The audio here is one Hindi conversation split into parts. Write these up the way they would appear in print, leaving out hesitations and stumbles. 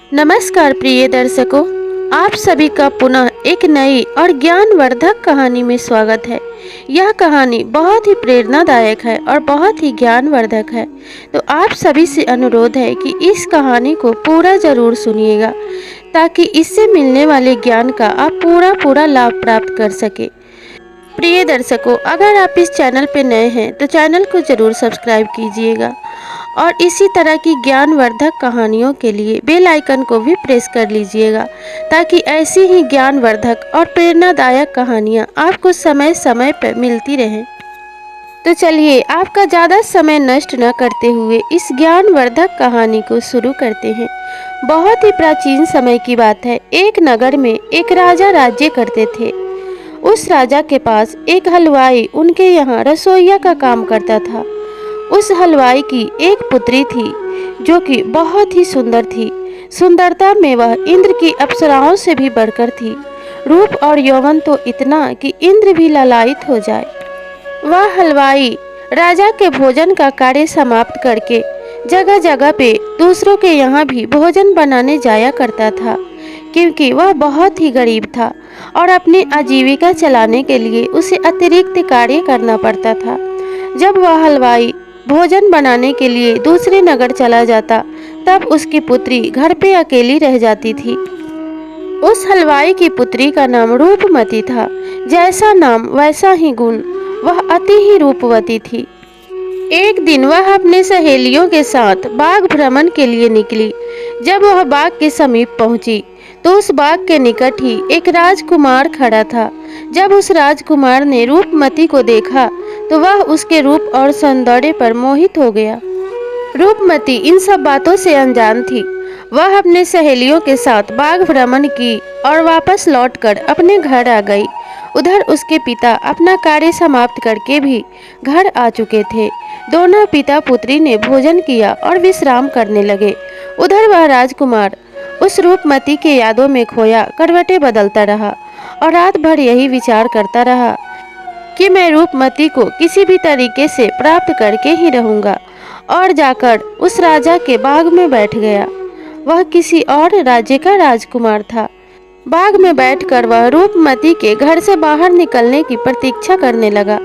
नमस्कार प्रिय दर्शकों, आप सभी का पुनः एक नई और ज्ञानवर्धक कहानी में स्वागत है। यह कहानी बहुत ही प्रेरणादायक है और बहुत ही ज्ञानवर्धक है। तो आप सभी से अनुरोध है कि इस कहानी को पूरा जरूर सुनिएगा, ताकि इससे मिलने वाले ज्ञान का आप पूरा लाभ प्राप्त कर सके। प्रिय दर्शकों, अगर आप इस चैनल पर नए हैं तो चैनल को जरूर सब्सक्राइब कीजिएगा और इसी तरह की ज्ञानवर्धक कहानियों के लिए बेल आइकन को भी प्रेस कर लीजिएगा, ताकि ऐसी ही ज्ञानवर्धक और प्रेरणादायक कहानियाँ आपको समय समय पर मिलती रहें। तो चलिए, आपका ज़्यादा समय नष्ट न करते हुए इस ज्ञानवर्धक कहानी को शुरू करते हैं। बहुत ही प्राचीन समय की बात है। एक नगर में एक राजा राज्य करते थे। उस राजा के पास एक हलवाई उनके यहाँ रसोइया का काम करता था। उस हलवाई की एक पुत्री थी जो कि बहुत ही सुंदर थी। सुंदरता में वह इंद्र की अप्सराओं से भी बढ़कर थी। रूप और यौवन तो इतना कि इंद्र भी लालायित हो जाए। वह हलवाई राजा के भोजन का कार्य समाप्त करके जगह जगह पे दूसरों के यहाँ भी भोजन बनाने जाया करता था, क्योंकि वह बहुत ही गरीब था और अपनी आजीविका चलाने के लिए उसे अतिरिक्त कार्य करना पड़ता था। जब वह हलवाई भोजन बनाने के लिए दूसरे नगर चला जाता, तब उसकी पुत्री घर पे अकेली रह जाती थी। उस हलवाई की पुत्री का नाम रूपमती था। जैसा नाम वैसा ही गुण, वह अति ही रूपवती थी। एक दिन वह अपने सहेलियों के साथ बाग भ्रमण के लिए निकली। जब वह बाग के समीप पहुंची तो उस बाग के निकट ही एक राजकुमार खड़ा था। जब उस राजकुमार ने रूपमती को देखा तो वह उसके रूप और सौंदर्य पर मोहित हो गया। रूपमती इन सब बातों से अनजान थी। वह अपने सहेलियों के साथ बाग भ्रमण की और वापस लौटकर अपने घर आ गई। उधर उसके पिता अपना कार्य समाप्त करके भी घर आ चुके थे। दोनों पिता पुत्री ने भोजन किया और विश्राम करने लगे। उधर वह राजकुमार उस रूपमती के यादों में खोया करवटें बदलता रहा और रात भर यही विचार करता रहा कि मैं रूपमती को किसी भी तरीके से प्राप्त करके ही रहूंगा, और जाकर उस राजा के बाग में बैठ गया। वह किसी और राज्य का राजकुमार था। बाग में बैठकर वह रूपमती के घर से बाहर निकलने की प्रतीक्षा करने लगा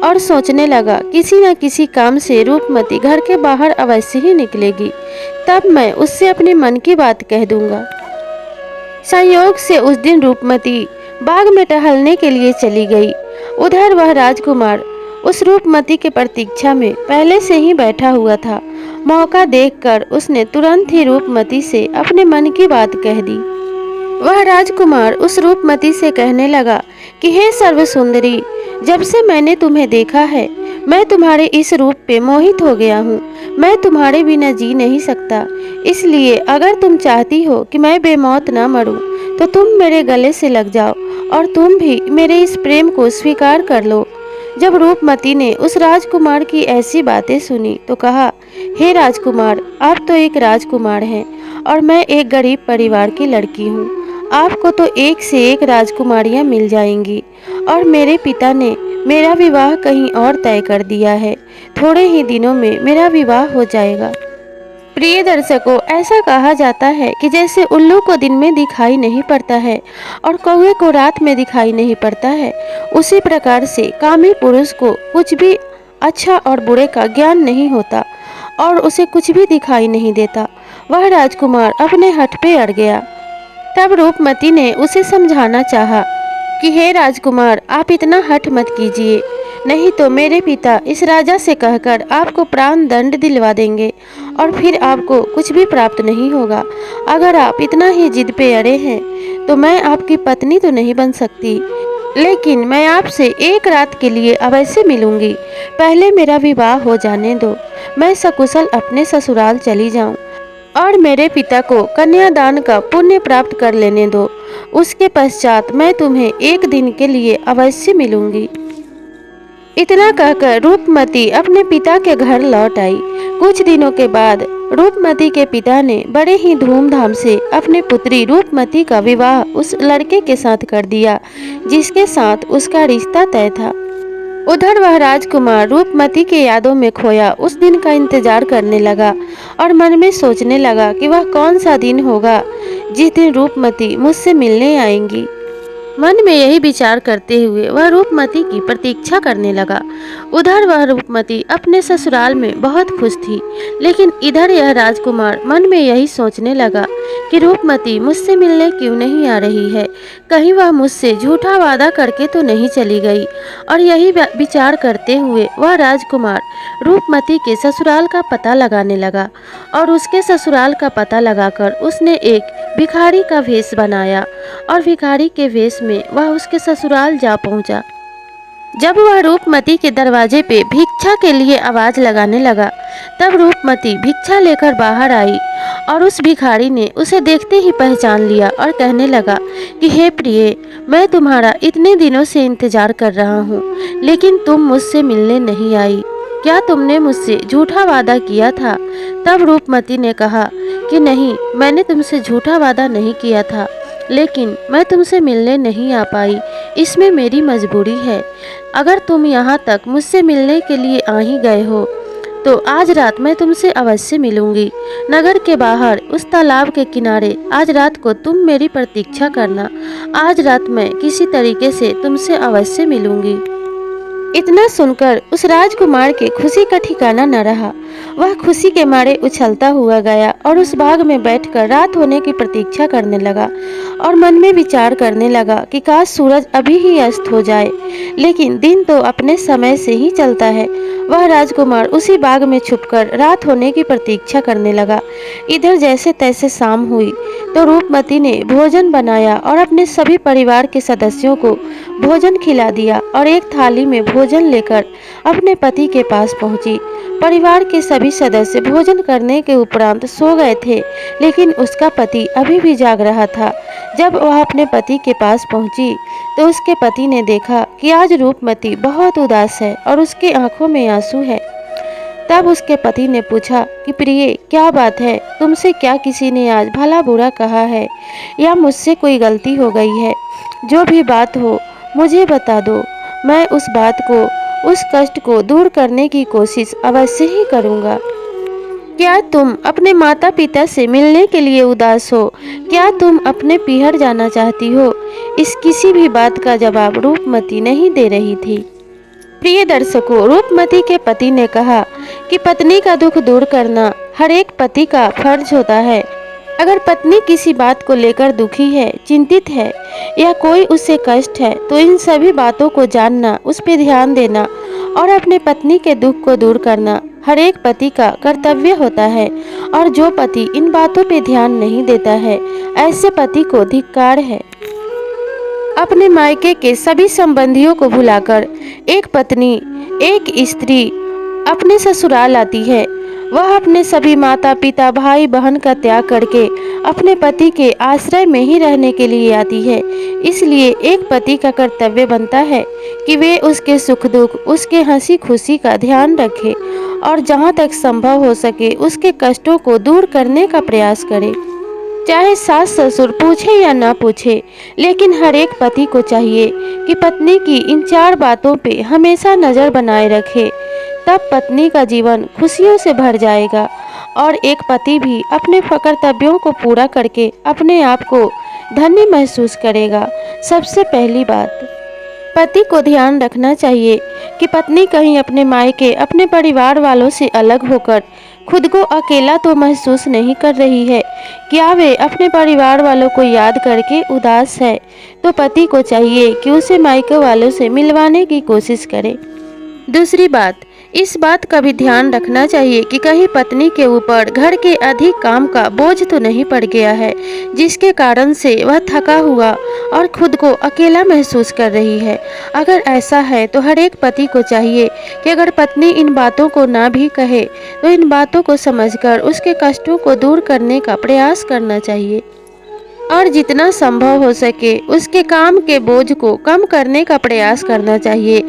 और सोचने लगा, किसी न किसी काम से रूपमती घर के बाहर अवश्य ही निकलेगी, तब मैं उससे अपने मन की बात कह दूंगा। संयोग से उस दिन रूपमती बाग में टहलने के लिए चली गई। उधर वह राजकुमार उस रूपमती के प्रतीक्षा में पहले से ही बैठा हुआ था। मौका देखकर उसने तुरंत ही रूपमती से अपने मन की बात कह दी। वह राजकुमार उस रूपमती से कहने लगा कि हे सर्वसुंदरी, जब से मैंने तुम्हें देखा है मैं तुम्हारे इस रूप पे मोहित हो गया हूँ। मैं तुम्हारे बिना जी नहीं सकता। इसलिए अगर तुम चाहती हो कि मैं बेमौत न मरूं, तो तुम मेरे गले से लग जाओ और तुम भी मेरे इस प्रेम को स्वीकार कर लो। जब रूपमती ने उस राजकुमार की ऐसी बातें सुनी तो कहा, हे राजकुमार, आप तो एक राजकुमार हैं और मैं एक गरीब परिवार की लड़की हूँ। आपको तो एक से एक राजकुमारियाँ मिल जाएंगी, और मेरे पिता ने मेरा विवाह कहीं और तय कर दिया है। थोड़े ही दिनों में मेरा विवाह हो जाएगा। प्रिय दर्शकों, ऐसा कहा जाता है कि जैसे उल्लू को दिन में दिखाई नहीं पड़ता है और कौवे को रात में दिखाई नहीं पड़ता है, उसी प्रकार से कामी पुरुष को कुछ भी अच्छा और बुरे का ज्ञान नहीं होता और उसे कुछ भी दिखाई नहीं देता। वह राजकुमार अपने हठ पे अड़ गया। तब रूपमती ने उसे समझाना चाहा कि हे राजकुमार, आप इतना हठ मत कीजिए, नहीं तो मेरे पिता इस राजा से कहकर आपको प्राण दंड दिलवा देंगे और फिर आपको कुछ भी प्राप्त नहीं होगा। अगर आप इतना ही जिद पे अड़े हैं तो मैं आपकी पत्नी तो नहीं बन सकती, लेकिन मैं आपसे एक रात के लिए अवश्य मिलूंगी। पहले मेरा विवाह हो जाने दो, मैं सकुशल अपने ससुराल चली जाऊं और मेरे पिता को कन्यादान का पुण्य प्राप्त कर लेने दो। उसके पश्चात मैं तुम्हें एक दिन के लिए अवश्य मिलूंगी। इतना कहकर रूपमती अपने पिता के घर लौट आई। कुछ दिनों के बाद रूपमती के पिता ने बड़े ही धूमधाम से अपनी पुत्री रूपमती का विवाह उस लड़के के साथ कर दिया जिसके साथ उसका रिश्ता तय था। उधर वह राजकुमार रूपमती के यादों में खोया उस दिन का इंतजार करने लगा और मन में सोचने लगा कि वह कौन सा दिन होगा जिस दिन रूपमती मुझसे मिलने आएंगी। मन में यही विचार करते हुए वह रूपमती की प्रतीक्षा करने लगा। उधर वह रूपमती अपने ससुराल में बहुत खुश थी, लेकिन इधर यह राजकुमार मन में यही सोचने लगा कि रूपमती मुझसे मिलने क्यों नहीं आ रही है, कहीं वह मुझसे झूठा वादा करके तो नहीं चली गई। और यही विचार करते हुए वह राजकुमार रूपमती के ससुराल का पता लगाने लगा और उसके ससुराल का पता लगाकर उसने एक भिखारी का वेश बनाया और भिखारी के वेश में वह उसके ससुराल जा पहुंचा। जब वह रूपमती के दरवाजे पे भिक्षा के लिए आवाज लगाने लगा, तब रूपमती भिक्षा लेकर बाहर आई और उस भिखारी ने उसे देखते ही पहचान लिया और कहने लगा कि हे प्रिय, मैं तुम्हारा इतने दिनों से इंतजार कर रहा हूँ, लेकिन तुम मुझसे मिलने नहीं आई। क्या तुमने मुझसे झूठा वादा किया था? तब रूपमती ने कहा कि नहीं, मैंने तुमसे झूठा वादा नहीं किया था, लेकिन मैं तुमसे मिलने नहीं आ पाई, इसमें मेरी मजबूरी है। अगर तुम यहाँ तक मुझसे मिलने के लिए आ ही गए हो तो आज रात मैं तुमसे अवश्य मिलूंगी। नगर के बाहर उस तालाब के किनारे आज रात को तुम मेरी प्रतीक्षा करना। आज रात मैं किसी तरीके से तुमसे अवश्य मिलूंगी। इतना सुनकर उस राजकुमार के खुशी का ठिकाना न रहा। वह खुशी के मारे उछलता हुआ गया और उस बाग में बैठकर रात होने की प्रतीक्षा करने लगा और मन में विचार करने लगा कि काश सूरज अभी ही अस्त हो जाए, लेकिन दिन तो अपने समय से ही चलता है। वह राजकुमार उसी बाग में छुपकर रात होने की प्रतीक्षा करने लगा। इधर जैसे तैसे शाम हुई तो रूपमती ने भोजन बनाया और अपने सभी परिवार के सदस्यों को भोजन खिला दिया और एक थाली में भोजन लेकर अपने पति के पास पहुंची। परिवार के सभी सदस्य भोजन करने के उपरांत सो गए थे, लेकिन उसका पति अभी भी जाग रहा था। जब वह अपने पति के पास पहुंची तो उसके पति ने देखा कि आज रूपमती बहुत उदास है और उसकी आंखों में आंसू है। तब उसके पति ने पूछा कि प्रिय, क्या बात है? तुमसे क्या किसी ने आज भला बुरा कहा है या मुझसे कोई गलती हो गई है? जो भी बात हो मुझे बता दो, मैं उस बात को, उस कष्ट को दूर करने की कोशिश अवश्य ही करूँगा। क्या तुम अपने माता पिता से मिलने के लिए उदास हो? क्या तुम अपने पीहर जाना चाहती हो? इस किसी भी बात का जवाब रूपमती नहीं दे रही थी। प्रिय दर्शकों, रूपमती के पति ने कहा कि पत्नी का दुख दूर करना हर एक पति का फर्ज होता है। अगर पत्नी किसी बात को लेकर दुखी है, चिंतित है या कोई उसे कष्ट है तो इन सभी बातों को जानना, उस पर ध्यान देना और अपने पत्नी के दुख को दूर करना हर एक पति का कर्तव्य होता है। और जो पति इन बातों पे ध्यान नहीं देता है, ऐसे पति को धिक्कार है। अपने मायके के सभी संबंधियों को भुलाकर एक पत्नी, एक स्त्री अपने ससुराल आती है। वह अपने सभी माता पिता, भाई बहन का त्याग करके अपने पति के आश्रय में ही रहने के लिए आती है। इसलिए एक पति का कर्तव्य बनता है कि वे उसके सुख दुख, उसके हंसी खुशी का ध्यान रखे और जहाँ तक संभव हो सके उसके कष्टों को दूर करने का प्रयास करे। चाहे सास ससुर पूछे या ना पूछे, लेकिन हर एक पति को चाहिए कि पत्नी की इन 4 बातों पे हमेशा नज़र बनाए रखे। तब पत्नी का जीवन खुशियों से भर जाएगा और एक पति भी अपने कर्तव्यों को पूरा करके अपने आप को धन्य महसूस करेगा। सबसे पहली बात, पति को ध्यान रखना चाहिए कि पत्नी कहीं अपने मायके, अपने परिवार वालों से अलग होकर खुद को अकेला तो महसूस नहीं कर रही है। क्या वे अपने परिवार वालों को याद करके उदास है? तो पति को चाहिए कि उसे मायके वालों से मिलवाने की कोशिश करे। दूसरी बात, इस बात का भी ध्यान रखना चाहिए कि कहीं पत्नी के ऊपर घर के अधिक काम का बोझ तो नहीं पड़ गया है, जिसके कारण से वह थका हुआ और खुद को अकेला महसूस कर रही है। अगर ऐसा है तो हर एक पति को चाहिए कि अगर पत्नी इन बातों को ना भी कहे तो इन बातों को समझकर उसके कष्टों को दूर करने का प्रयास करना चाहिए और जितना संभव हो सके उसके काम के बोझ को कम करने का प्रयास करना चाहिए।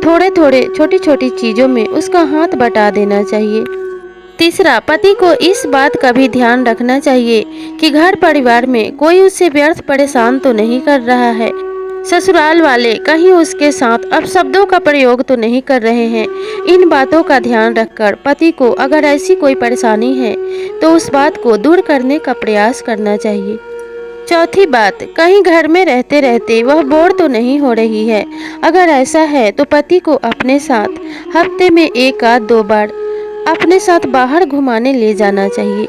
थोड़े थोड़े, छोटी छोटी चीज़ों में उसका हाथ बटा देना चाहिए। तीसरा, पति को इस बात का भी ध्यान रखना चाहिए कि घर परिवार में कोई उससे व्यर्थ परेशान तो नहीं कर रहा है। ससुराल वाले कहीं उसके साथ अपशब्दों का प्रयोग तो नहीं कर रहे हैं। इन बातों का ध्यान रखकर पति को अगर ऐसी कोई परेशानी है तो उस बात को दूर करने का प्रयास करना चाहिए। चौथी बात, कहीं घर में रहते रहते वह बोर तो नहीं हो रही है। अगर ऐसा है तो पति को अपने साथ हफ्ते में 1 आध 2 बार अपने साथ बाहर घुमाने ले जाना चाहिए।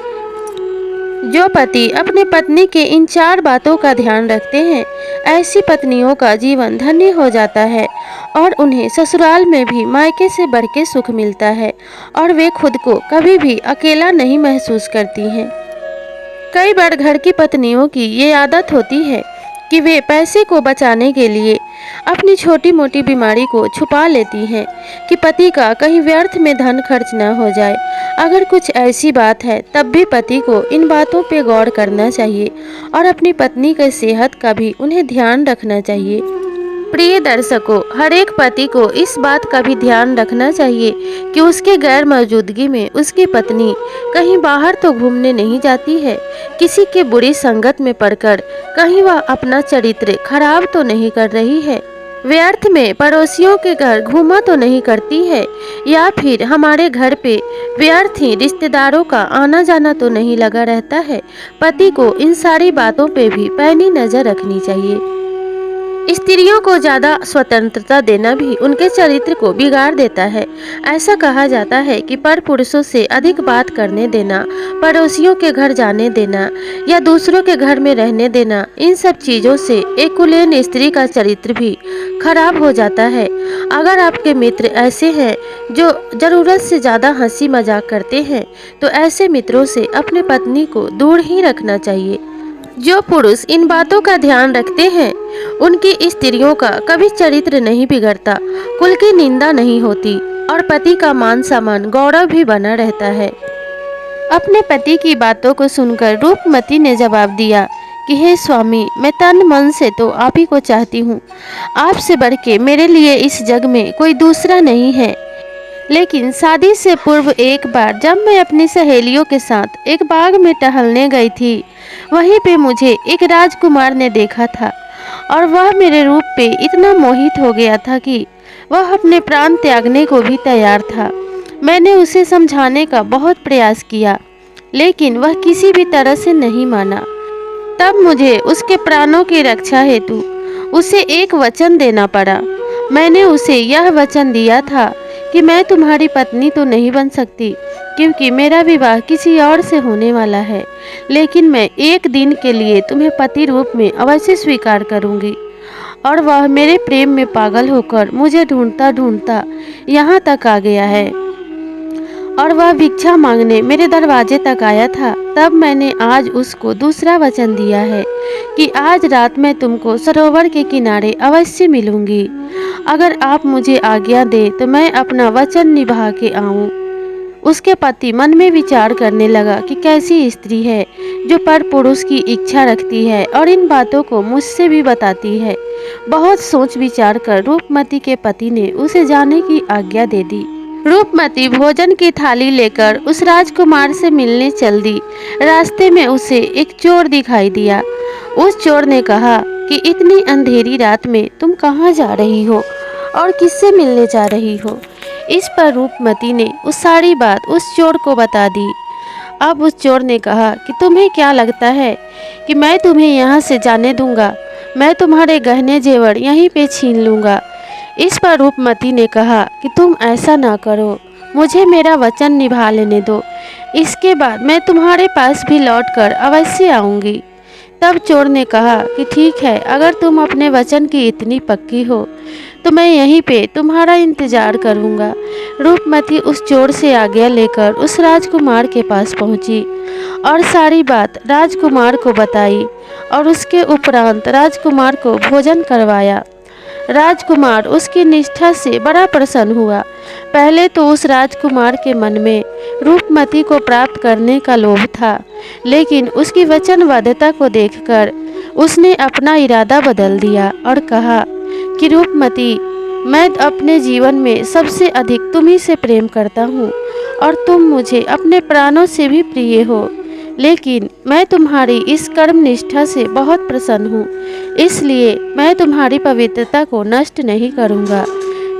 जो पति अपने पत्नी के इन 4 बातों का ध्यान रखते हैं, ऐसी पत्नियों का जीवन धन्य हो जाता है और उन्हें ससुराल में भी मायके से बढ़ के सुख मिलता है और वे खुद को कभी भी अकेला नहीं महसूस करती हैं। कई बार घर की पत्नियों की ये आदत होती है कि वे पैसे को बचाने के लिए अपनी छोटी मोटी बीमारी को छुपा लेती हैं कि पति का कहीं व्यर्थ में धन खर्च न हो जाए। अगर कुछ ऐसी बात है तब भी पति को इन बातों पे गौर करना चाहिए और अपनी पत्नी की सेहत का भी उन्हें ध्यान रखना चाहिए। प्रिय दर्शकों, हर एक पति को इस बात का भी ध्यान रखना चाहिए कि उसके गैर मौजूदगी में उसकी पत्नी कहीं बाहर तो घूमने नहीं जाती है, किसी के बुरी संगत में पड़कर कहीं वह अपना चरित्र खराब तो नहीं कर रही है, व्यर्थ में पड़ोसियों के घर घूमा तो नहीं करती है, या फिर हमारे घर पे व्यर्थ ही रिश्तेदारों का आना जाना तो नहीं लगा रहता है। पति को इन सारी बातों पे भी पैनी नज़र रखनी चाहिए। स्त्रियों को ज़्यादा स्वतंत्रता देना भी उनके चरित्र को बिगाड़ देता है। ऐसा कहा जाता है कि परपुरुषों से अधिक बात करने देना, पड़ोसियों के घर जाने देना या दूसरों के घर में रहने देना, इन सब चीज़ों से एक कुलीन स्त्री का चरित्र भी खराब हो जाता है। अगर आपके मित्र ऐसे हैं जो ज़रूरत से ज़्यादा हंसी मजाक करते हैं तो ऐसे मित्रों से अपने पत्नी को दूर ही रखना चाहिए। जो पुरुष इन बातों का ध्यान रखते हैं उनकी स्त्रियों का कभी चरित्र नहीं बिगड़ता, कुल की निंदा नहीं होती और पति का मान सम्मान गौरव भी बना रहता है। अपने पति की बातों को सुनकर रूपमती ने जवाब दिया कि हे स्वामी, मैं तन मन से तो आप ही को चाहती हूँ। आपसे बढ़ के मेरे लिए इस जग में कोई दूसरा नहीं है। लेकिन शादी से पूर्व एक बार जब मैं अपनी सहेलियों के साथ एक बाग में टहलने गई थी, वहीं पे मुझे एक राजकुमार ने देखा था और वह मेरे रूप पे इतना मोहित हो गया था कि वह अपने प्राण त्यागने को भी तैयार था। मैंने उसे समझाने का बहुत प्रयास किया, लेकिन वह किसी भी तरह से नहीं माना। तब मुझे उसके प्राणों की रक्षा हेतु उसे एक वचन देना पड़ा। मैंने उसे यह वचन दिया था कि मैं तुम्हारी पत्नी तो नहीं बन सकती क्योंकि मेरा विवाह किसी और से होने वाला है, लेकिन मैं एक दिन के लिए तुम्हें पति रूप में अवश्य स्वीकार करूंगी। और वह मेरे प्रेम में पागल होकर मुझे ढूंढता ढूंढता यहाँ तक आ गया है और वह भिक्षा मांगने मेरे दरवाजे तक आया था। तब मैंने आज उसको दूसरा वचन दिया है कि आज रात मैं तुमको सरोवर के किनारे अवश्य मिलूंगी। अगर आप मुझे आज्ञा दे तो मैं अपना वचन निभा के आऊं। उसके पति मन में विचार करने लगा कि कैसी स्त्री है जो पर पुरुष की इच्छा रखती है और इन बातों को मुझसे भी बताती है। बहुत सोच विचार कर रूपमती के पति ने उसे जाने की आज्ञा दे दी। रूपमती भोजन की थाली लेकर उस राजकुमार से मिलने चल दी। रास्ते में उसे एक चोर दिखाई दिया। उस चोर ने कहा कि इतनी अंधेरी रात में तुम कहाँ जा रही हो और किससे मिलने जा रही हो। इस पर रूपमती ने उस सारी बात उस चोर को बता दी। अब उस चोर ने कहा कि तुम्हें क्या लगता है कि मैं तुम्हें यहाँ से जाने दूंगा? मैं तुम्हारे गहने जेवर यहीं पे छीन लूँगा। इस पर रूपमती ने कहा कि तुम ऐसा ना करो, मुझे मेरा वचन निभा लेने दो, इसके बाद मैं तुम्हारे पास भी लौटकर अवश्य आऊँगी। तब चोर ने कहा कि ठीक है, अगर तुम अपने वचन की इतनी पक्की हो तो मैं यहीं पे तुम्हारा इंतजार करूँगा। रूपमती उस चोर से आज्ञा लेकर उस राजकुमार के पास पहुँची और सारी बात राजकुमार को बताई और उसके उपरांत राजकुमार को भोजन करवाया। राजकुमार उसकी निष्ठा से बड़ा प्रसन्न हुआ। पहले तो उस राजकुमार के मन में रूपमती को प्राप्त करने का लोभ था, लेकिन उसकी वचनबद्धता को देखकर उसने अपना इरादा बदल दिया और कहा कि रूपमती, मैं अपने जीवन में सबसे अधिक तुम्ही से प्रेम करता हूँ और तुम मुझे अपने प्राणों से भी प्रिय हो। लेकिन मैं तुम्हारी इस कर्म निष्ठा से बहुत प्रसन्न हूँ, इसलिए मैं तुम्हारी पवित्रता को नष्ट नहीं करूँगा।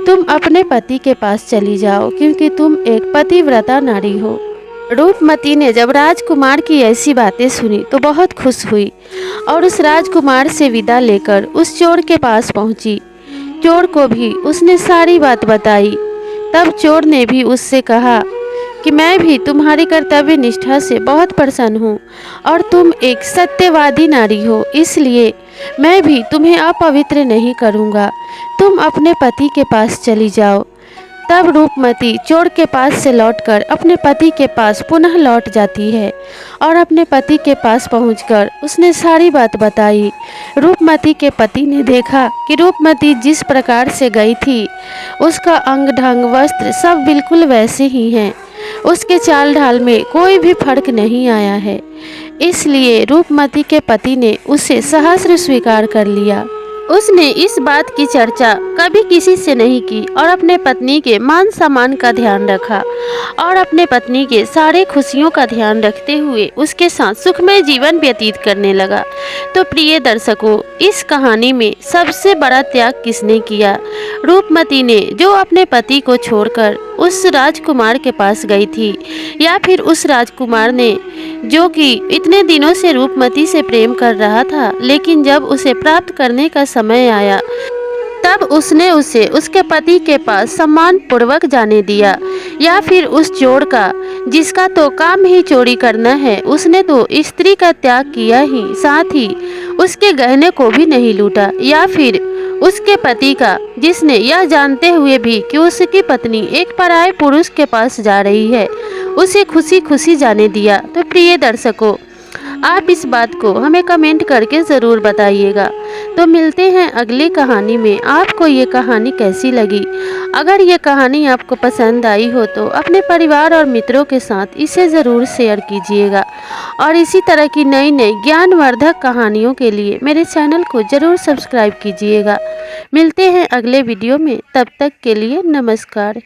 तुम अपने पति के पास चली जाओ, क्योंकि तुम एक पतिव्रता नारी हो। रूपमती ने जब राजकुमार की ऐसी बातें सुनी तो बहुत खुश हुई और उस राजकुमार से विदा लेकर उस चोर के पास पहुंची। चोर को भी उसने सारी बात बताई। तब चोर ने भी उससे कहा कि मैं भी तुम्हारी कर्तव्य निष्ठा से बहुत प्रसन्न हूँ और तुम एक सत्यवादी नारी हो, इसलिए मैं भी तुम्हें अपवित्र नहीं करूँगा। तुम अपने पति के पास चली जाओ। तब रूपमती चोर के पास से लौटकर अपने पति के पास पुनः लौट जाती है और अपने पति के पास पहुंचकर उसने सारी बात बताई। रूपमती के पति ने देखा कि रूपमती जिस प्रकार से गई थी, उसका अंग ढंग वस्त्र सब बिल्कुल वैसे ही हैं। उसके चाल ढाल में कोई भी फर्क नहीं आया है। इसलिए रूपमती के पति ने उसे सहर्ष स्वीकार कर लिया। उसने इस बात की चर्चा कभी किसी से नहीं की और अपने पत्नी के मान सम्मान का ध्यान रखा और अपने पत्नी के सारे खुशियों का ध्यान रखते हुए उसके साथ सुखमय जीवन व्यतीत करने लगा। तो प्रिय दर्शकों, इस कहानी में सबसे बड़ा त्याग किसने किया? रूपमती ने, जो अपने पति को छोड़कर उस राजकुमार के पास गई थी, या फिर उस राजकुमार ने जो कि इतने दिनों से रूपमती से प्रेम कर रहा था, लेकिन जब उसे प्राप्त करने का समय आया तब उसने उसे उसके पति के पास सम्मान पूर्वक जाने दिया? या फिर उस चोर का, जिसका तो काम ही चोरी करना है, उसने तो स्त्री का त्याग किया ही, साथ ही उसके गहने को भी नहीं लूटा? या फिर उसके पति का, जिसने यह जानते हुए भी कि उसकी पत्नी एक पराये पुरुष के पास जा रही है, उसे खुशी खुशी जाने दिया? तो प्रिय दर्शकों, आप इस बात को हमें कमेंट करके ज़रूर बताइएगा। तो मिलते हैं अगली कहानी में। आपको ये कहानी कैसी लगी? अगर ये कहानी आपको पसंद आई हो तो अपने परिवार और मित्रों के साथ इसे ज़रूर शेयर कीजिएगा और इसी तरह की नई नई ज्ञानवर्धक कहानियों के लिए मेरे चैनल को ज़रूर सब्सक्राइब कीजिएगा। मिलते हैं अगले वीडियो में, तब तक के लिए नमस्कार।